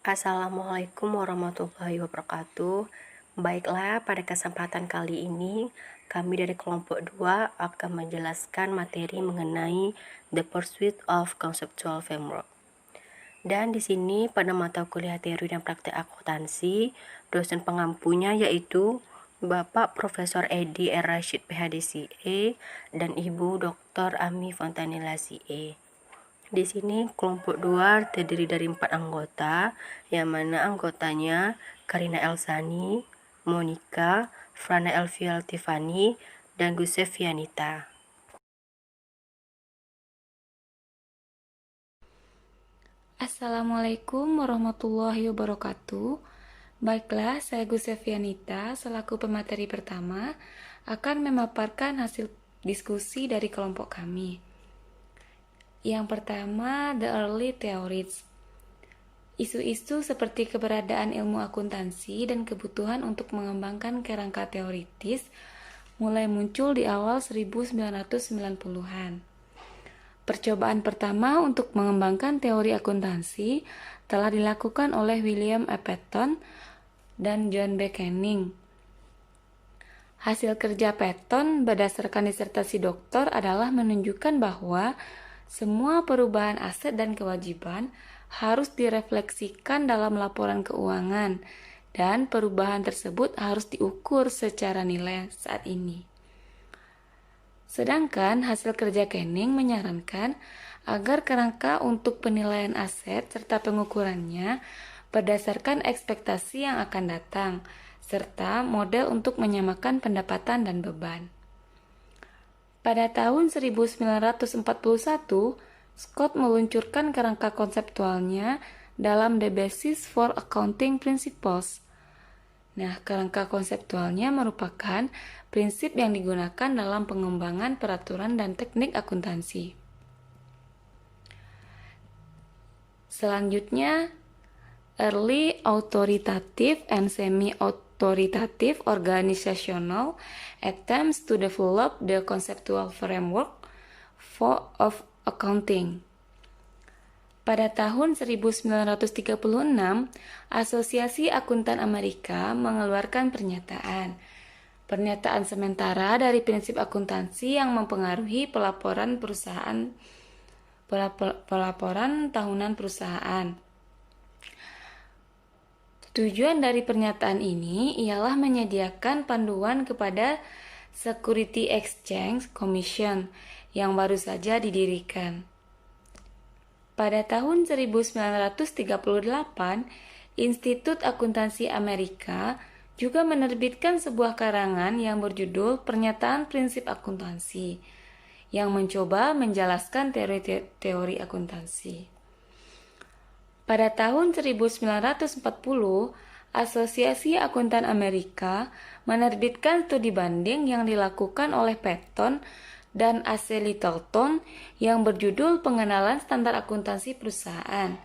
Assalamualaikum warahmatullahi wabarakatuh. Baiklah, pada kesempatan kali ini kami dari kelompok 2 akan menjelaskan materi mengenai The Pursuit of Conceptual Framework. Dan di sini pada mata kuliah teori dan praktek akuntansi, dosen pengampunya yaitu Bapak Profesor Edi R. Rashid PhD CA dan Ibu Dr. Ami Fontanilla CA. Di sini kelompok 2 terdiri dari 4 anggota, yang mana anggotanya Karina Elsani, Monica, Frana Elviel Tiffany, dan Gusef Yanita. Assalamualaikum warahmatullahi wabarakatuh. Baiklah, saya Gusef Yanita selaku pemateri pertama akan memaparkan hasil diskusi dari kelompok kami. Yang pertama, The Early Theories. Isu-isu seperti keberadaan ilmu akuntansi dan kebutuhan untuk mengembangkan kerangka teoritis mulai muncul di awal 1990-an. Percobaan pertama untuk mengembangkan teori akuntansi telah dilakukan oleh William A. Patton dan John B. Canning. Hasil kerja Patton berdasarkan disertasi doktor adalah menunjukkan bahwa semua perubahan aset dan kewajiban harus direfleksikan dalam laporan keuangan dan perubahan tersebut harus diukur secara nilai saat ini. Sedangkan hasil kerja Canning menyarankan agar kerangka untuk penilaian aset serta pengukurannya berdasarkan ekspektasi yang akan datang, serta model untuk menyamakan pendapatan dan beban. Pada tahun 1941, Scott meluncurkan kerangka konseptualnya dalam The Basis for Accounting Principles. Nah, kerangka konseptualnya merupakan prinsip yang digunakan dalam pengembangan peraturan dan teknik akuntansi. Selanjutnya, Early Authoritative and Semi-Authoritative Organizational Attempts to Develop the Conceptual Framework of Accounting. Pada tahun 1936, Asosiasi Akuntan Amerika mengeluarkan pernyataan sementara dari prinsip akuntansi yang mempengaruhi pelaporan tahunan perusahaan. Tujuan dari pernyataan ini ialah menyediakan panduan kepada Security Exchange Commission yang baru saja didirikan. Pada tahun 1938, Institut Akuntansi Amerika juga menerbitkan sebuah karangan yang berjudul Pernyataan Prinsip Akuntansi, yang mencoba menjelaskan teori akuntansi. Pada tahun 1940, Asosiasi Akuntan Amerika menerbitkan studi banding yang dilakukan oleh Patton dan A.C. Littleton yang berjudul Pengenalan Standar Akuntansi Perusahaan.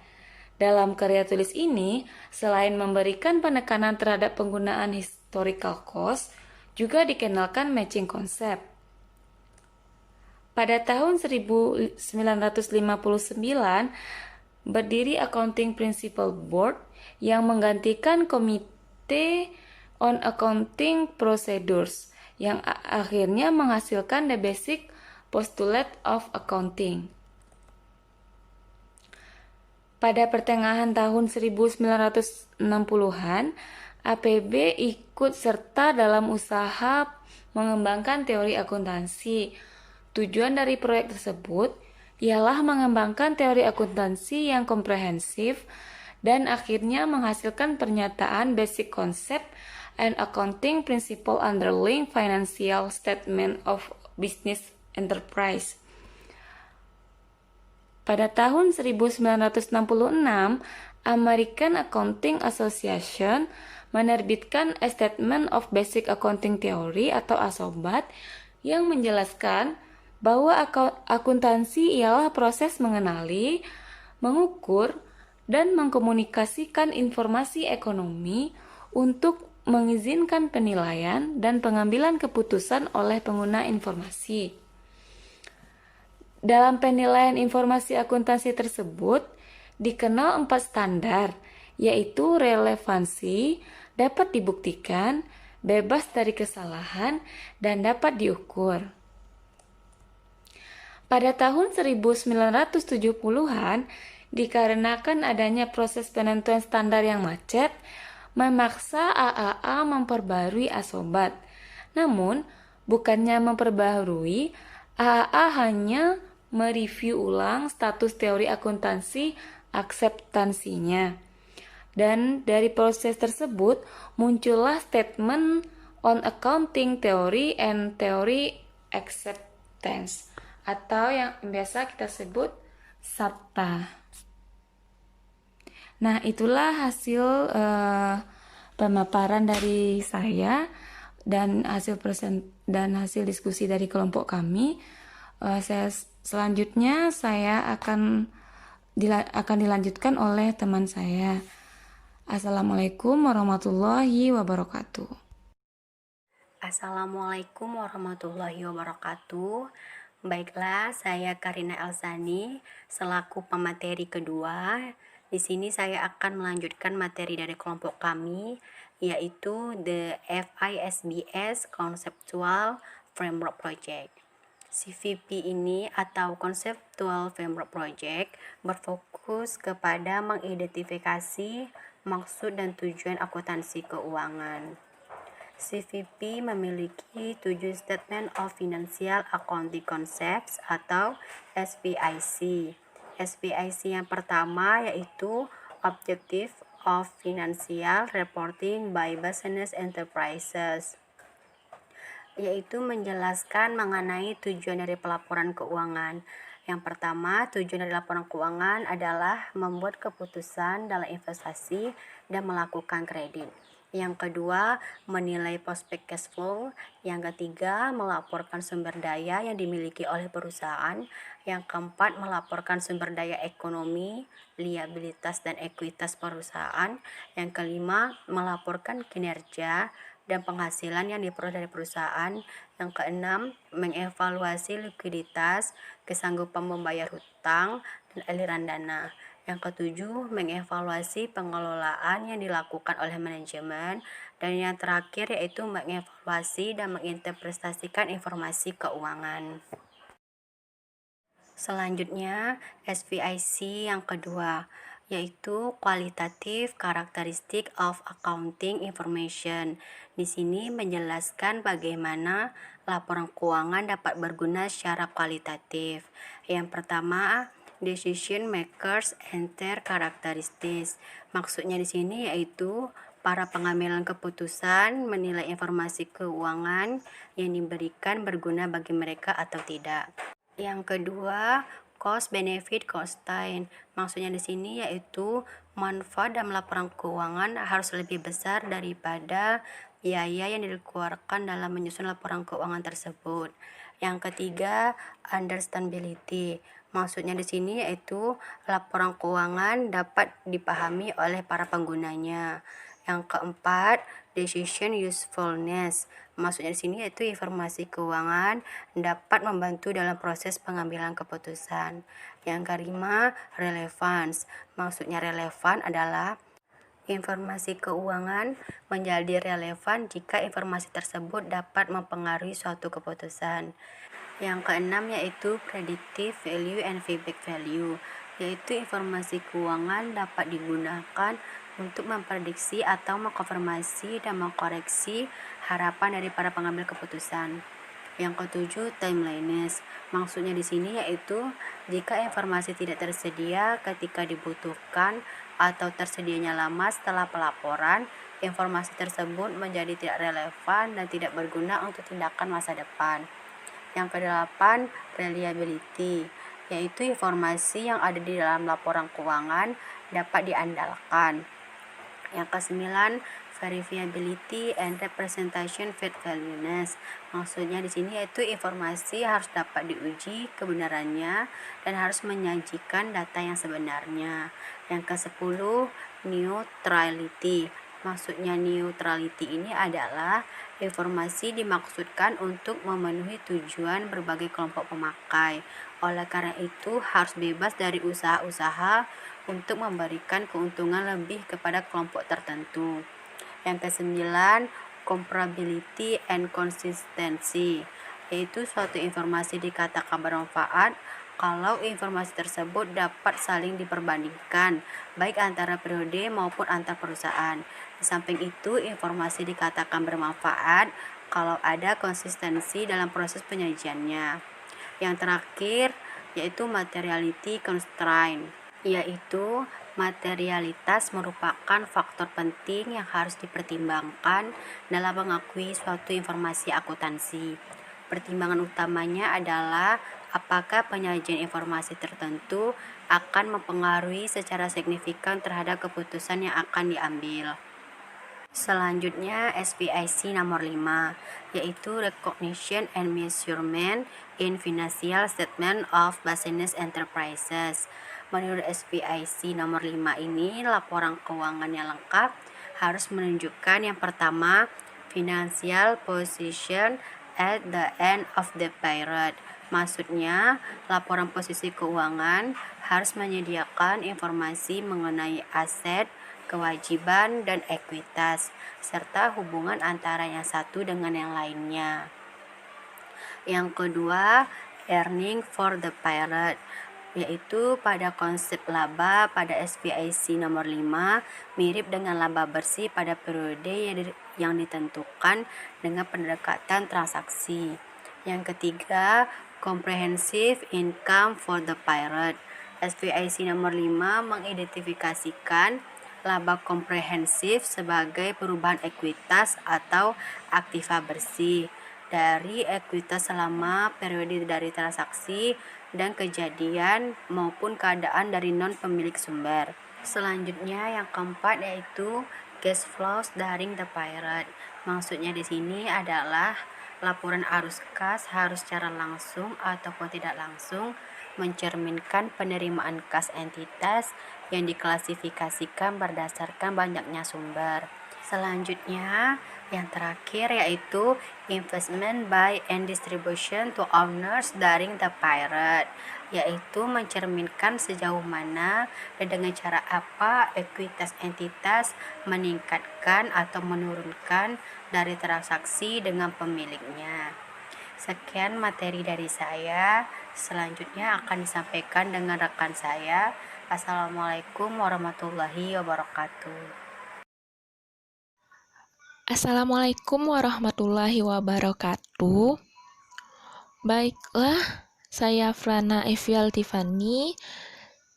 Dalam karya tulis ini, selain memberikan penekanan terhadap penggunaan historical cost, juga dikenalkan matching concept. Pada tahun 1959, berdiri Accounting Principles Board yang menggantikan Komite on Accounting Procedures yang akhirnya menghasilkan The Basic Postulate of Accounting. Pada pertengahan tahun 1960-an, APB ikut serta dalam usaha mengembangkan teori akuntansi. Tujuan dari proyek tersebut ialah mengembangkan teori akuntansi yang komprehensif dan akhirnya menghasilkan pernyataan basic concept and accounting principle underlying financial statement of business enterprise. Pada tahun 1966, American Accounting Association menerbitkan A Statement of Basic Accounting Theory atau ASOBAT yang menjelaskan bahwa akuntansi ialah proses mengenali, mengukur, dan mengkomunikasikan informasi ekonomi untuk mengizinkan penilaian dan pengambilan keputusan oleh pengguna informasi. Dalam penilaian informasi akuntansi tersebut, dikenal 4 standar, yaitu relevansi, dapat dibuktikan, bebas dari kesalahan, dan dapat diukur. Pada tahun 1970-an, dikarenakan adanya proses penentuan standar yang macet, memaksa AAA memperbarui Asobat. Namun, bukannya memperbarui, AAA hanya mereview ulang status teori akuntansi akseptansinya. Dan dari proses tersebut muncullah statement on accounting theory and theory acceptance, atau yang biasa kita sebut SAPTA. Nah, itulah hasil pemaparan dari saya dan hasil diskusi dari kelompok kami. Selanjutnya saya akan dilanjutkan oleh teman saya. Assalamualaikum warahmatullahi wabarakatuh. Assalamualaikum warahmatullahi wabarakatuh. Baiklah, saya Karina Elsani selaku pemateri kedua. Di sini saya akan melanjutkan materi dari kelompok kami, yaitu the FISBS Conceptual Framework Project. CVP ini atau Conceptual Framework Project berfokus kepada mengidentifikasi maksud dan tujuan akuntansi keuangan. CVP memiliki 7 Statement of Financial Accounting Concepts atau SPIC. SPIC yang pertama yaitu Objective of Financial Reporting by Business Enterprises, yaitu menjelaskan mengenai tujuan dari pelaporan keuangan. Yang pertama, tujuan dari laporan keuangan adalah membuat keputusan dalam investasi dan melakukan kredit. Yang kedua, menilai prospek cash flow. Yang ketiga, melaporkan sumber daya yang dimiliki oleh perusahaan. Yang keempat, melaporkan sumber daya ekonomi, liabilitas dan ekuitas perusahaan. Yang kelima, melaporkan kinerja dan penghasilan yang diperoleh dari perusahaan. Yang keenam, mengevaluasi likuiditas, kesanggupan membayar hutang, dan aliran dana. Yang ketujuh, mengevaluasi pengelolaan yang dilakukan oleh manajemen. Dan yang terakhir yaitu mengevaluasi dan menginterpretasikan informasi keuangan. Selanjutnya, SPIC yang kedua, yaitu Qualitative Characteristic of Accounting Information. Di sini menjelaskan bagaimana laporan keuangan dapat berguna secara kualitatif. Yang pertama, Decision Makers and Their Characteristics. Maksudnya di sini yaitu para pengambilan keputusan menilai informasi keuangan yang diberikan berguna bagi mereka atau tidak. Yang kedua, cost benefit costing. Maksudnya di sini yaitu manfaat dalam laporan keuangan harus lebih besar daripada biaya yang dikeluarkan dalam menyusun laporan keuangan tersebut. Yang ketiga, understandability. Maksudnya di sini yaitu laporan keuangan dapat dipahami oleh para penggunanya. Yang keempat, decision usefulness. Maksudnya di sini yaitu informasi keuangan dapat membantu dalam proses pengambilan keputusan. Yang kelima, relevance. Maksudnya relevan adalah informasi keuangan menjadi relevan jika informasi tersebut dapat mempengaruhi suatu keputusan. Yang keenam yaitu predictive value and feedback value, yaitu informasi keuangan dapat digunakan untuk memprediksi atau mengkonfirmasi dan mengkoreksi harapan dari para pengambil keputusan. Yang ketujuh, timeliness. Maksudnya di sini yaitu jika informasi tidak tersedia ketika dibutuhkan atau tersedianya lama setelah pelaporan, informasi tersebut menjadi tidak relevan dan tidak berguna untuk tindakan masa depan. Yang kedelapan, reliability, yaitu informasi yang ada di dalam laporan keuangan dapat diandalkan. Yang kesembilan, verifiability and representation valueness. Maksudnya di sini yaitu informasi harus dapat diuji kebenarannya dan harus menyajikan data yang sebenarnya. Yang ke-10, neutrality. Maksudnya neutrality ini adalah informasi dimaksudkan untuk memenuhi tujuan berbagai kelompok pemakai. Oleh karena itu harus bebas dari usaha-usaha untuk memberikan keuntungan lebih kepada kelompok tertentu. Yang kesembilan, comparability and consistency, yaitu suatu informasi dikatakan bermanfaat kalau informasi tersebut dapat saling diperbandingkan, baik antara periode maupun antar perusahaan. Di samping itu, informasi dikatakan bermanfaat kalau ada konsistensi dalam proses penyajiannya. Yang terakhir, yaitu materiality constraint, yaitu materialitas merupakan faktor penting yang harus dipertimbangkan dalam mengakui suatu informasi akuntansi. Pertimbangan utamanya adalah apakah penyajian informasi tertentu akan mempengaruhi secara signifikan terhadap keputusan yang akan diambil. Selanjutnya SPIC nomor 5, yaitu Recognition and Measurement in Financial Statement of Business Enterprises. Menurut SPIC nomor 5 ini, laporan keuangan yang lengkap harus menunjukkan yang pertama, financial position at the end of the period. Maksudnya, laporan posisi keuangan harus menyediakan informasi mengenai aset, kewajiban, dan ekuitas, serta hubungan antara yang satu dengan yang lainnya. Yang kedua, earning for the period, yaitu pada konsep laba pada SPIC nomor 5 mirip dengan laba bersih pada periode yang ditentukan dengan pendekatan transaksi. Yang ketiga, comprehensive income for the period. SPIC nomor 5 mengidentifikasikan laba komprehensif sebagai perubahan ekuitas atau aktiva bersih dari ekuitas selama periode dari transaksi dan kejadian maupun keadaan dari non-pemilik sumber. Selanjutnya yang keempat yaitu cash flows during the period. Maksudnya di sini adalah laporan arus kas harus secara langsung ataupun tidak langsung mencerminkan penerimaan kas entitas yang diklasifikasikan berdasarkan banyaknya sumber. Selanjutnya, yang terakhir yaitu investment by and distribution to owners during the period, yaitu mencerminkan sejauh mana dan dengan cara apa ekuitas entitas meningkatkan atau menurunkan dari transaksi dengan pemiliknya. Sekian materi dari saya. Selanjutnya akan disampaikan dengan rekan saya. Assalamualaikum warahmatullahi wabarakatuh. Assalamualaikum warahmatullahi wabarakatuh. Baiklah, saya Frana Evial Tiffany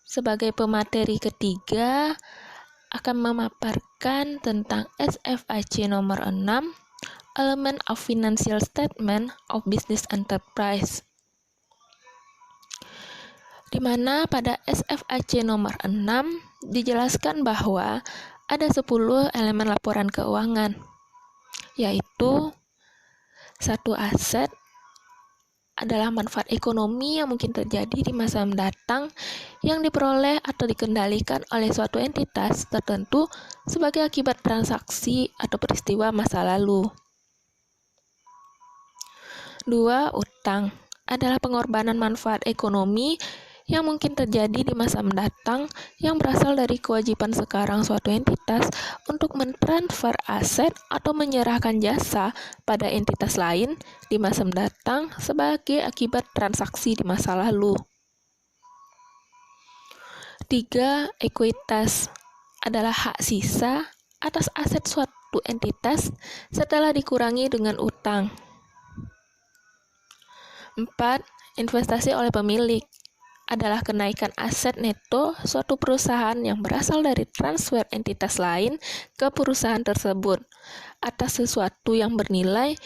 sebagai pemateri ketiga akan memaparkan tentang SFAC nomor 6, Element of Financial Statement of Business Enterprise, di mana pada SFAC nomor 6 dijelaskan bahwa ada 10 elemen laporan keuangan, yaitu satu, aset adalah manfaat ekonomi yang mungkin terjadi di masa mendatang yang diperoleh atau dikendalikan oleh suatu entitas tertentu sebagai akibat transaksi atau peristiwa masa lalu. 2. Utang adalah pengorbanan manfaat ekonomi yang mungkin terjadi di masa mendatang yang berasal dari kewajiban sekarang suatu entitas untuk mentransfer aset atau menyerahkan jasa pada entitas lain di masa mendatang sebagai akibat transaksi di masa lalu. 3. Ekuitas adalah hak sisa atas aset suatu entitas setelah dikurangi dengan utang. 4. Investasi oleh pemilik adalah kenaikan aset neto suatu perusahaan yang berasal dari transfer entitas lain ke perusahaan tersebut atas sesuatu yang bernilai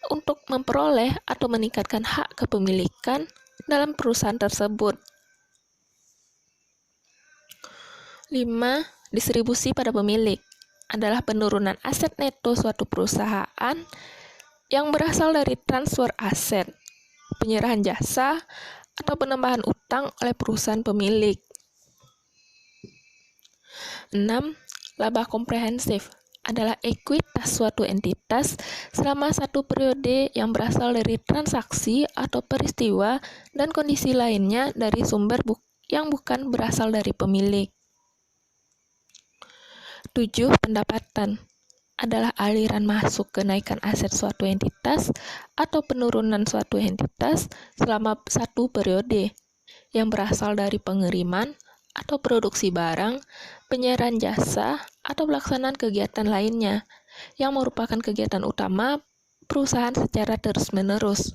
untuk memperoleh atau meningkatkan hak kepemilikan dalam perusahaan tersebut. 5. Distribusi pada pemilik adalah penurunan aset neto suatu perusahaan yang berasal dari transfer aset, penyerahan jasa, atau penambahan utang oleh perusahaan pemilik. 6. Laba komprehensif adalah ekuitas suatu entitas selama satu periode yang berasal dari transaksi atau peristiwa dan kondisi lainnya dari sumber yang bukan berasal dari pemilik. 7. Pendapatan adalah aliran masuk kenaikan aset suatu entitas atau penurunan suatu entitas selama satu periode yang berasal dari pengiriman atau produksi barang, penyiaran jasa, atau pelaksanaan kegiatan lainnya yang merupakan kegiatan utama perusahaan secara terus-menerus.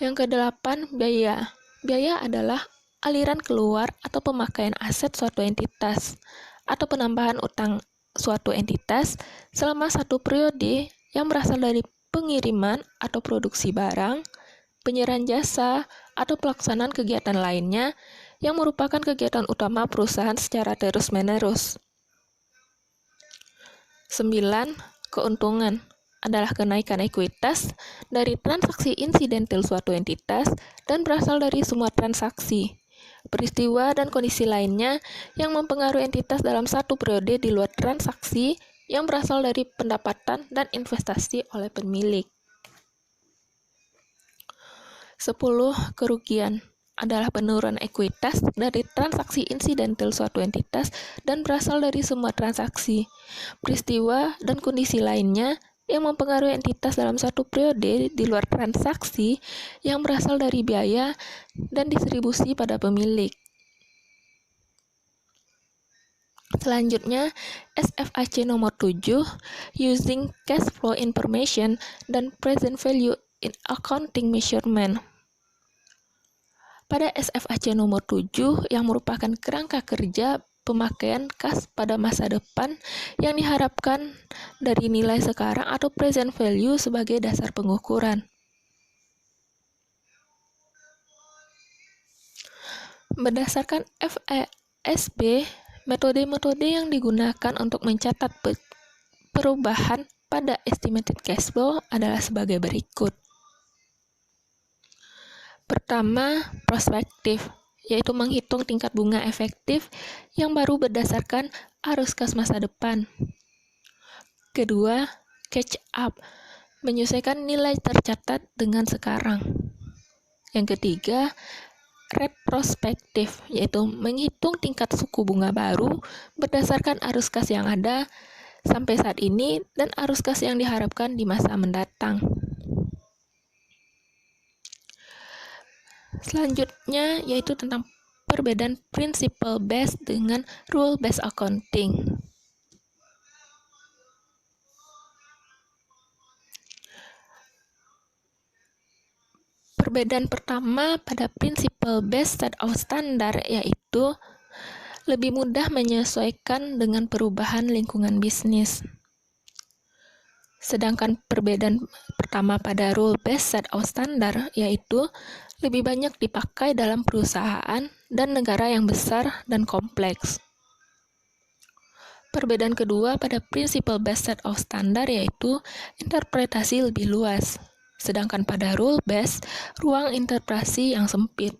Yang kedelapan, biaya. Biaya adalah aliran keluar atau pemakaian aset suatu entitas atau penambahan utang suatu entitas selama satu periode yang berasal dari pengiriman atau produksi barang, penyiaran jasa, atau pelaksanaan kegiatan lainnya yang merupakan kegiatan utama perusahaan secara terus-menerus. 9. Keuntungan adalah kenaikan ekuitas dari transaksi insidental suatu entitas dan berasal dari semua transaksi, peristiwa, dan kondisi lainnya yang mempengaruhi entitas dalam satu periode di luar transaksi yang berasal dari pendapatan dan investasi oleh pemilik. 10. Kerugian adalah penurunan ekuitas dari transaksi insidental suatu entitas dan berasal dari semua transaksi, peristiwa, dan kondisi lainnya yang mempengaruhi entitas dalam satu periode di luar transaksi yang berasal dari biaya dan distribusi pada pemilik. Selanjutnya, SFAC nomor 7, Using Cash Flow Information dan Present Value in Accounting Measurement. Pada SFAC nomor 7 yang merupakan kerangka kerja pemakaian kas pada masa depan yang diharapkan dari nilai sekarang atau present value sebagai dasar pengukuran. Berdasarkan FASB, metode-metode yang digunakan untuk mencatat perubahan pada estimated cash flow adalah sebagai berikut. Pertama, prospektif, yaitu menghitung tingkat bunga efektif yang baru berdasarkan arus kas masa depan. Kedua, catch up, menyesuaikan nilai tercatat dengan sekarang. Yang ketiga, retrospektif, yaitu menghitung tingkat suku bunga baru berdasarkan arus kas yang ada sampai saat ini dan arus kas yang diharapkan di masa mendatang. Selanjutnya yaitu tentang perbedaan principle based dengan rule based accounting. Perbedaan pertama pada principle based set of standard yaitu lebih mudah menyesuaikan dengan perubahan lingkungan bisnis. Sedangkan perbedaan pertama pada rule based set of standard yaitu lebih banyak dipakai dalam perusahaan dan negara yang besar dan kompleks. Perbedaan kedua pada principle based set of standard yaitu interpretasi lebih luas, sedangkan pada rule based ruang interpretasi yang sempit.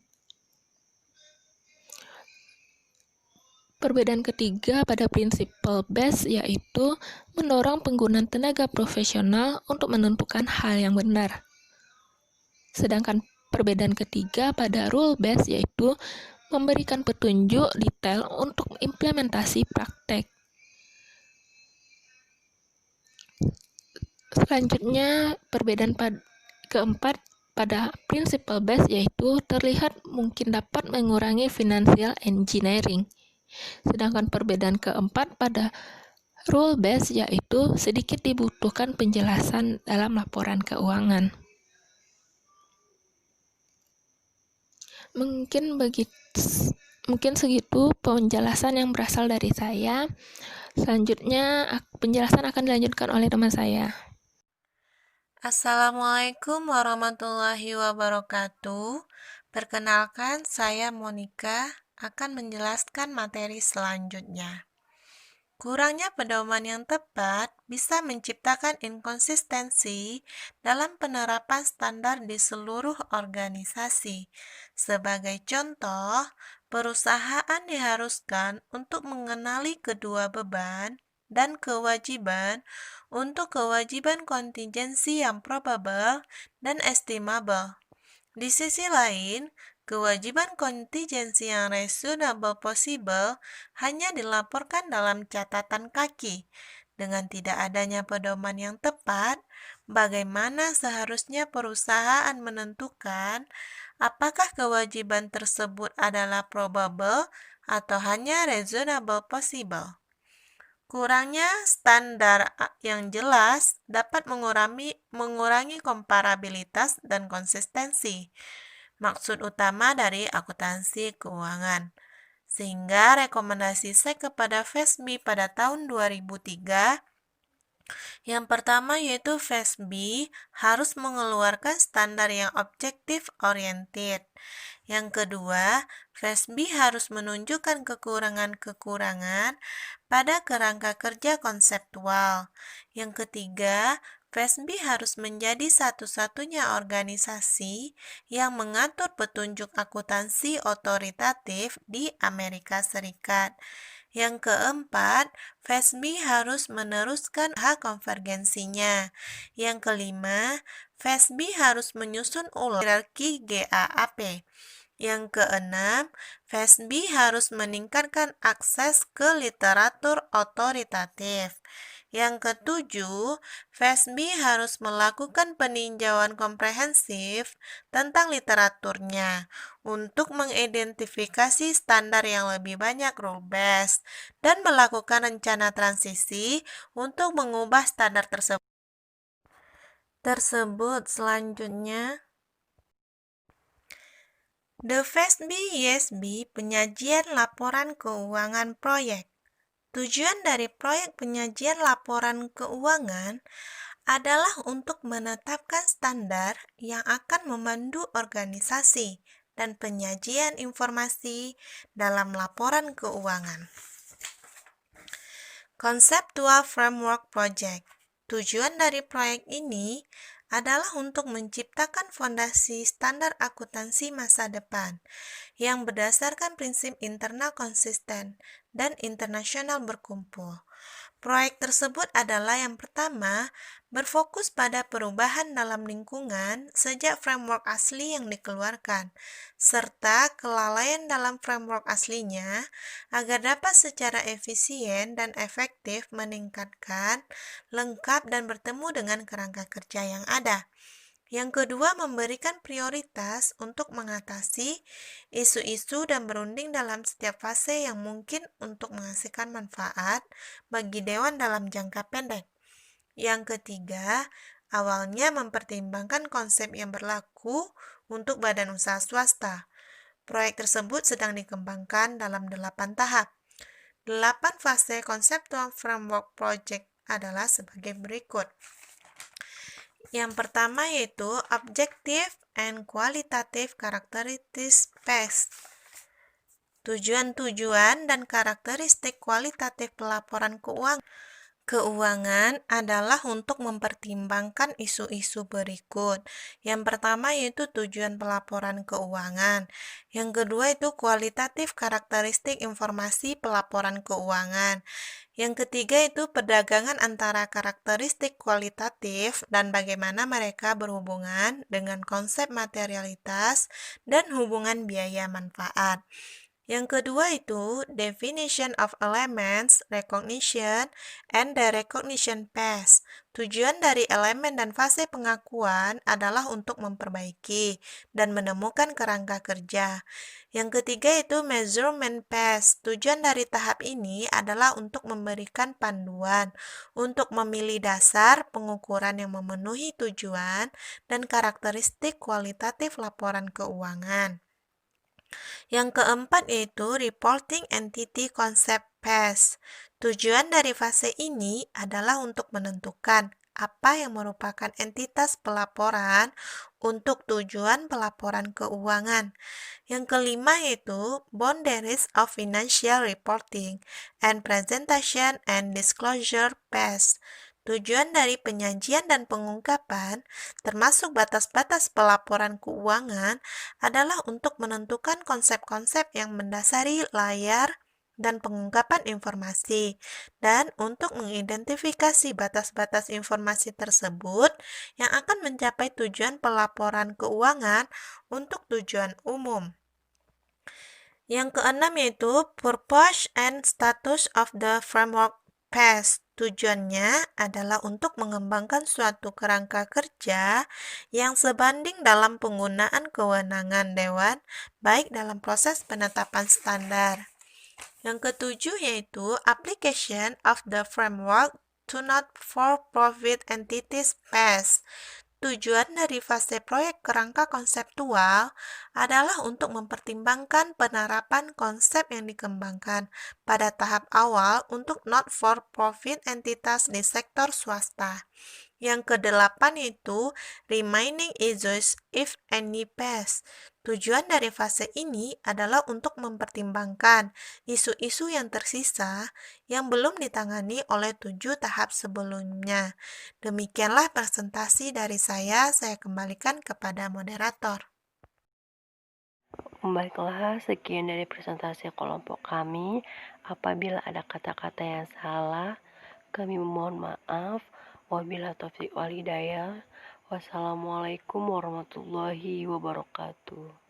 Perbedaan ketiga pada principle based yaitu mendorong penggunaan tenaga profesional untuk menentukan hal yang benar. Sedangkan perbedaan ketiga pada rule based yaitu memberikan petunjuk detail untuk implementasi praktek. Selanjutnya, perbedaan keempat pada principle based yaitu terlihat mungkin dapat mengurangi financial engineering. Sedangkan perbedaan keempat pada rule based yaitu sedikit dibutuhkan penjelasan dalam laporan keuangan. Mungkin segitu penjelasan yang berasal dari saya. Selanjutnya penjelasan akan dilanjutkan oleh teman saya. Assalamualaikum warahmatullahi wabarakatuh. Perkenalkan, saya Monica akan menjelaskan materi selanjutnya. Kurangnya pedoman yang tepat bisa menciptakan inkonsistensi dalam penerapan standar di seluruh organisasi. Sebagai contoh, perusahaan diharuskan untuk mengenali kedua beban dan kewajiban untuk kewajiban kontingensi yang probable dan estimable. Di sisi lain, Kewajiban kontingensi yang reasonable possible hanya dilaporkan dalam catatan kaki. Dengan tidak adanya pedoman yang tepat, bagaimana seharusnya perusahaan menentukan apakah kewajiban tersebut adalah probable atau hanya reasonable possible? Kurangnya standar yang jelas dapat mengurangi komparabilitas dan konsistensi. Maksud utama dari akuntansi keuangan. Sehingga rekomendasi saya kepada FASB pada tahun 2003, yang pertama yaitu FASB harus mengeluarkan standar yang objektif oriented. Yang kedua, FASB harus menunjukkan kekurangan-kekurangan pada kerangka kerja konseptual. Yang ketiga, FASB harus menjadi satu-satunya organisasi yang mengatur petunjuk akuntansi otoritatif di Amerika Serikat. Yang keempat, FASB harus meneruskan hak konvergensinya. Yang kelima, FASB harus menyusun ulang hierarki GAAP. Yang keenam, FASB harus meningkatkan akses ke literatur otoritatif. Yang ketujuh, FASB harus melakukan peninjauan komprehensif tentang literaturnya untuk mengidentifikasi standar yang lebih banyak rule-based dan melakukan rencana transisi untuk mengubah standar tersebut. Selanjutnya, The FASB-YESB penyajian laporan keuangan proyek. Tujuan dari proyek penyajian laporan keuangan adalah untuk menetapkan standar yang akan memandu organisasi dan penyajian informasi dalam laporan keuangan. Conceptual Framework Project. Tujuan dari proyek ini adalah untuk menciptakan fondasi standar akuntansi masa depan yang berdasarkan prinsip internal konsisten dan internasional berkumpul. Proyek tersebut adalah yang pertama, berfokus pada perubahan dalam lingkungan sejak framework asli yang dikeluarkan, serta kelalaian dalam framework aslinya agar dapat secara efisien dan efektif meningkatkan, lengkap, dan bertemu dengan kerangka kerja yang ada. Yang kedua, memberikan prioritas untuk mengatasi isu-isu dan berunding dalam setiap fase yang mungkin untuk menghasilkan manfaat bagi Dewan dalam jangka pendek. Yang ketiga, awalnya mempertimbangkan konsep yang berlaku untuk badan usaha swasta. Proyek tersebut sedang dikembangkan dalam 8 tahap. 8 fase Conceptual Framework Project adalah sebagai berikut. Yang pertama yaitu Objective and Qualitative Characteristics Phase. Tujuan-tujuan dan karakteristik kualitatif pelaporan keuangan adalah untuk mempertimbangkan isu-isu berikut. Yang pertama yaitu tujuan pelaporan keuangan. Yang kedua itu kualitatif karakteristik informasi pelaporan keuangan. Yang ketiga itu perdagangan antara karakteristik kualitatif dan bagaimana mereka berhubungan dengan konsep materialitas dan hubungan biaya manfaat. Yang kedua itu definition of elements, recognition, and the recognition phase. Tujuan dari elemen dan fase pengakuan adalah untuk memperbaiki dan menemukan kerangka kerja. Yang ketiga itu measurement phase. Tujuan dari tahap ini adalah untuk memberikan panduan untuk memilih dasar pengukuran yang memenuhi tujuan dan karakteristik kualitatif laporan keuangan. Yang keempat yaitu Reporting Entity Concept Phase. Tujuan dari fase ini adalah untuk menentukan apa yang merupakan entitas pelaporan untuk tujuan pelaporan keuangan. Yang kelima yaitu Boundaries of Financial Reporting and Presentation and Disclosure Phase. Tujuan dari penyajian dan pengungkapan, termasuk batas-batas pelaporan keuangan, adalah untuk menentukan konsep-konsep yang mendasari layar dan pengungkapan informasi, dan untuk mengidentifikasi batas-batas informasi tersebut yang akan mencapai tujuan pelaporan keuangan untuk tujuan umum. Yang keenam yaitu purpose and status of the framework PAS. Tujuannya adalah untuk mengembangkan suatu kerangka kerja yang sebanding dalam penggunaan kewenangan dewan, baik dalam proses penetapan standar. Yang ketujuh yaitu application of the framework to not-for-profit entities PAS. Tujuan dari fase proyek kerangka konseptual adalah untuk mempertimbangkan penerapan konsep yang dikembangkan pada tahap awal untuk not-for-profit entitas di sektor swasta. Yang kedelapan yaitu remaining issues if any pass. Tujuan dari fase ini adalah untuk mempertimbangkan isu-isu yang tersisa yang belum ditangani oleh 7 tahap sebelumnya. Demikianlah presentasi dari saya kembalikan kepada moderator. Baiklah, sekian dari presentasi kelompok kami. Apabila ada kata-kata yang salah, kami memohon maaf. Wabillahi taufiq wal hidayah. Wassalamualaikum warahmatullahi wabarakatuh.